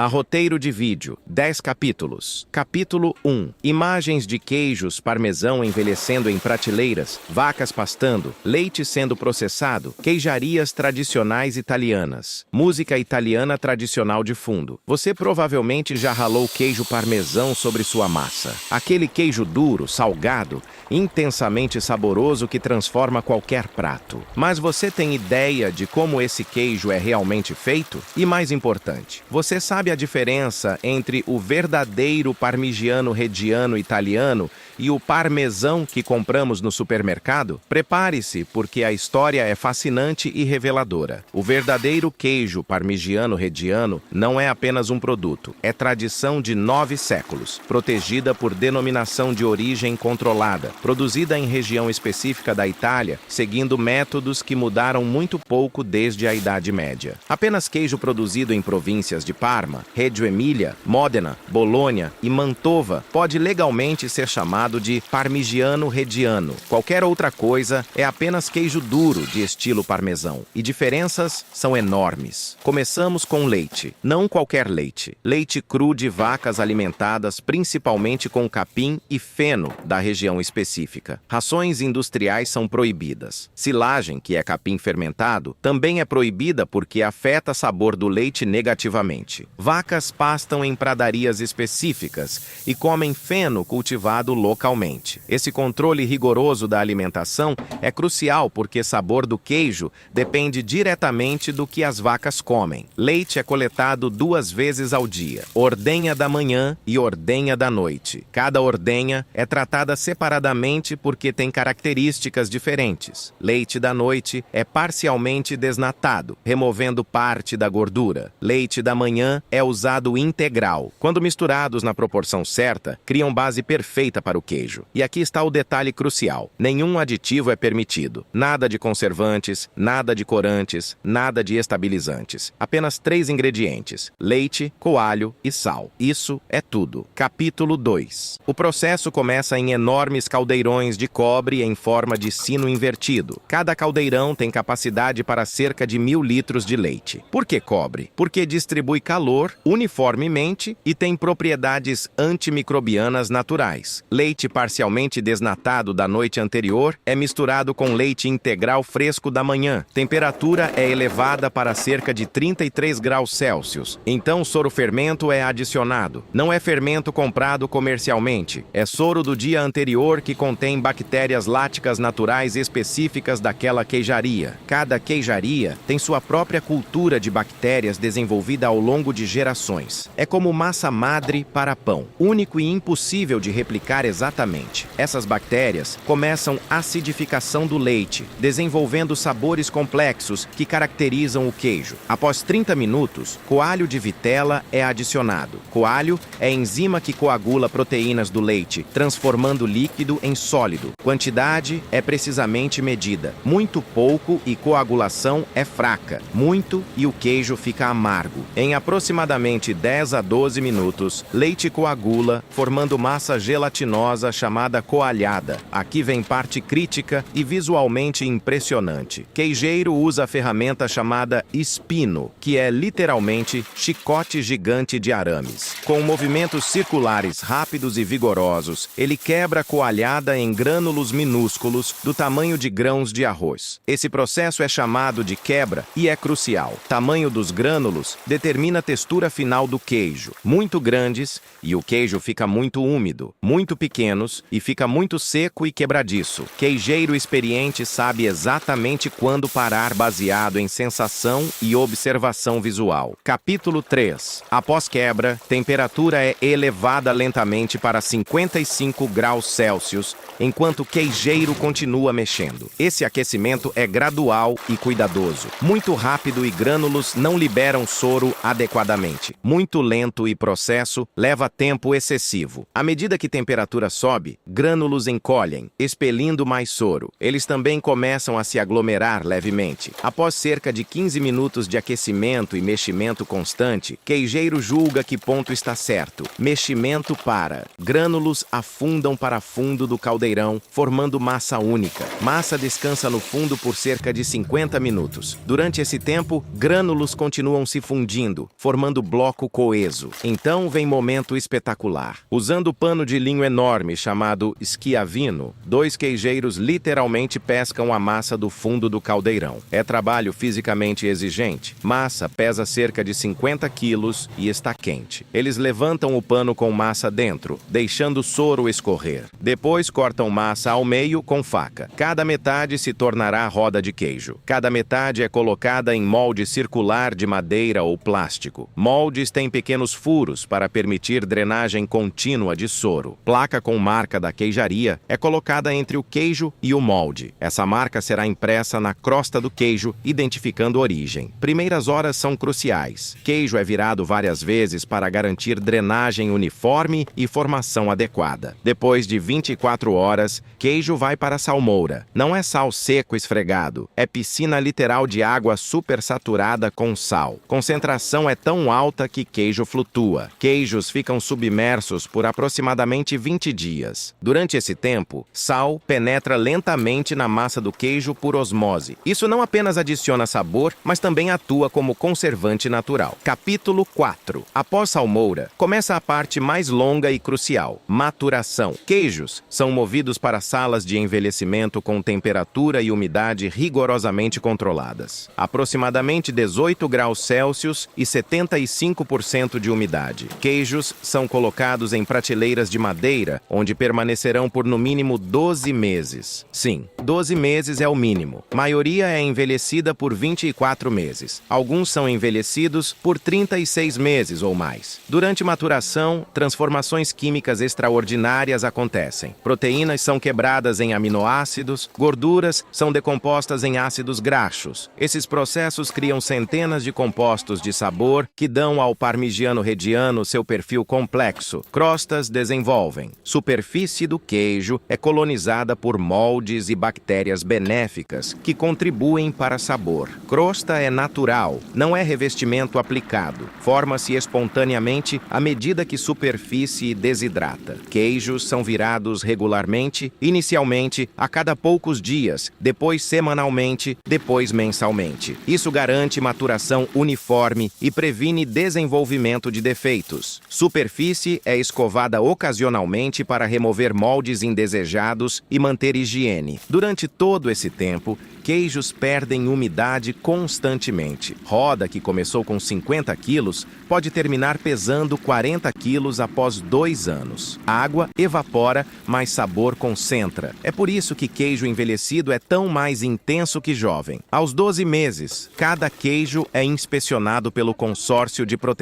A roteiro de vídeo, 10 capítulos. Capítulo 1. Imagens de queijos parmesão envelhecendo em prateleiras, vacas pastando, leite sendo processado, queijarias tradicionais italianas. Música italiana tradicional de fundo. Você provavelmente já ralou queijo parmesão sobre sua massa. Aquele queijo duro, salgado, intensamente saboroso que transforma qualquer prato. Mas você tem ideia de como esse queijo é realmente feito? E mais importante, você sabe a diferença entre o verdadeiro parmigiano reggiano italiano e o parmesão que compramos no supermercado? Prepare-se, porque a história é fascinante e reveladora. O verdadeiro queijo parmigiano reggiano não é apenas um produto, é tradição de 9 séculos, protegida por denominação de origem controlada, produzida em região específica da Itália, seguindo métodos que mudaram muito pouco desde a Idade Média. Apenas queijo produzido em províncias de Parma, Reggio Emília, Módena, Bolonha e Mantova pode legalmente ser chamado de parmigiano reggiano. Qualquer outra coisa é apenas queijo duro de estilo parmesão. E diferenças são enormes. Começamos com leite. Não qualquer leite. Leite cru de vacas alimentadas principalmente com capim e feno da região específica. Rações industriais são proibidas. Silagem, que é capim fermentado, também é proibida porque afeta o sabor do leite negativamente. Vacas pastam em pradarias específicas e comem feno cultivado localmente. Esse controle rigoroso da alimentação é crucial porque o sabor do queijo depende diretamente do que as vacas comem. Leite é coletado 2 vezes ao dia, ordenha da manhã e ordenha da noite. Cada ordenha é tratada separadamente porque tem características diferentes. Leite da noite é parcialmente desnatado, removendo parte da gordura. Leite da manhã é usado integral. Quando misturados na proporção certa, criam base perfeita para o queijo. E aqui está o detalhe crucial. Nenhum aditivo é permitido. Nada de conservantes, nada de corantes, nada de estabilizantes. Apenas 3 ingredientes: leite, coalho e sal. Isso é tudo. Capítulo 2. O processo começa em enormes caldeirões de cobre em forma de sino invertido. Cada caldeirão tem capacidade para cerca de 1000 litros de leite. Por que cobre? Porque distribui calor uniformemente e tem propriedades antimicrobianas naturais. Leite parcialmente desnatado da noite anterior é misturado com leite integral fresco da manhã. Temperatura é elevada para cerca de 33 graus Celsius. Então, soro fermento é adicionado. Não é fermento comprado comercialmente. É soro do dia anterior que contém bactérias láticas naturais específicas daquela queijaria. Cada queijaria tem sua própria cultura de bactérias desenvolvida ao longo de gerações. É como massa madre para pão, único e impossível de replicar exatamente. Essas bactérias começam a acidificação do leite, desenvolvendo sabores complexos que caracterizam o queijo. Após 30 minutos, coalho de vitela é adicionado. Coalho é a enzima que coagula proteínas do leite, transformando líquido em sólido. Quantidade é precisamente medida. Muito pouco e coagulação é fraca. Muito e o queijo fica amargo. Em aproximadamente 10 a 12 minutos, leite coagula, formando massa gelatinosa chamada coalhada. Aqui vem parte crítica e visualmente impressionante. Queijeiro usa a ferramenta chamada espino, que é literalmente chicote gigante de arames. Com movimentos circulares rápidos e vigorosos, ele quebra a coalhada em grânulos minúsculos do tamanho de grãos de arroz. Esse processo é chamado de quebra e é crucial. O tamanho dos grânulos determina a textura final do queijo. Muito grandes e o queijo fica muito úmido. Muito pequenos e fica muito seco e quebradiço. Queijeiro experiente sabe exatamente quando parar baseado em sensação e observação visual. Capítulo 3. Após quebra, temperatura é elevada lentamente para 55 graus Celsius, enquanto o queijeiro continua mexendo. Esse aquecimento é gradual e cuidadoso. Muito rápido e grânulos não liberam soro adequadamente. Muito lento e processo leva tempo excessivo. À medida que a temperatura sobe, grânulos encolhem, expelindo mais soro. Eles também começam a se aglomerar levemente. Após cerca de 15 minutos de aquecimento e meximento constante, queijeiro julga que ponto está certo. Meximento para. Grânulos afundam para fundo do caldeirão, formando massa única. Massa descansa no fundo por cerca de 50 minutos. Durante esse tempo, grânulos continuam se fundindo, formando formando bloco coeso. Então vem momento espetacular. Usando pano de linho enorme chamado schiavino, 2 queijeiros literalmente pescam a massa do fundo do caldeirão. É trabalho fisicamente exigente. Massa pesa cerca de 50 quilos e está quente. Eles levantam o pano com massa dentro, deixando o soro escorrer. Depois cortam massa ao meio com faca. Cada metade se tornará roda de queijo. Cada metade é colocada em molde circular de madeira ou plástico. Moldes têm pequenos furos para permitir drenagem contínua de soro. Placa com marca da queijaria é colocada entre o queijo e o molde. Essa marca será impressa na crosta do queijo, identificando origem. Primeiras horas são cruciais. Queijo é virado várias vezes para garantir drenagem uniforme e formação adequada. Depois de 24 horas, queijo vai para a salmoura. Não é sal seco esfregado, é piscina literal de água supersaturada com sal. Concentração é tão alta que queijo flutua. Queijos ficam submersos por aproximadamente 20 dias. Durante esse tempo, sal penetra lentamente na massa do queijo por osmose. Isso não apenas adiciona sabor, mas também atua como conservante natural. Capítulo 4. Após salmoura, começa a parte mais longa e crucial: maturação. Queijos são movidos para salas de envelhecimento com temperatura e umidade rigorosamente controladas. Aproximadamente 18 graus Celsius e 75% de umidade. Queijos são colocados em prateleiras de madeira, onde permanecerão por no mínimo 12 meses. Sim, 12 meses é o mínimo. A maioria é envelhecida por 24 meses. Alguns são envelhecidos por 36 meses ou mais. Durante maturação, transformações químicas extraordinárias acontecem. Proteínas são quebradas em aminoácidos, gorduras são decompostas em ácidos graxos. Esses processos criam centenas de compostos de sabor que dão ao parmigiano reggiano seu perfil complexo. Crostas desenvolvem. Superfície do queijo é colonizada por moldes e bactérias benéficas que contribuem para sabor. Crosta é natural, não é revestimento aplicado. Forma-se espontaneamente à medida que superfície desidrata. Queijos são virados regularmente, inicialmente a cada poucos dias, depois semanalmente, depois mensalmente. Isso garante maturação uniforme e previne desenvolvimento de defeitos. Superfície é escovada ocasionalmente para remover moldes indesejados e manter higiene. Durante todo esse tempo, queijos perdem umidade constantemente. Roda, que começou com 50 quilos, pode terminar pesando 40 quilos após 2 anos. A água evapora, mas sabor concentra. É por isso que queijo envelhecido é tão mais intenso que jovem. Aos 12 meses, cada queijo é inspecionado pelo Consórcio de Proteção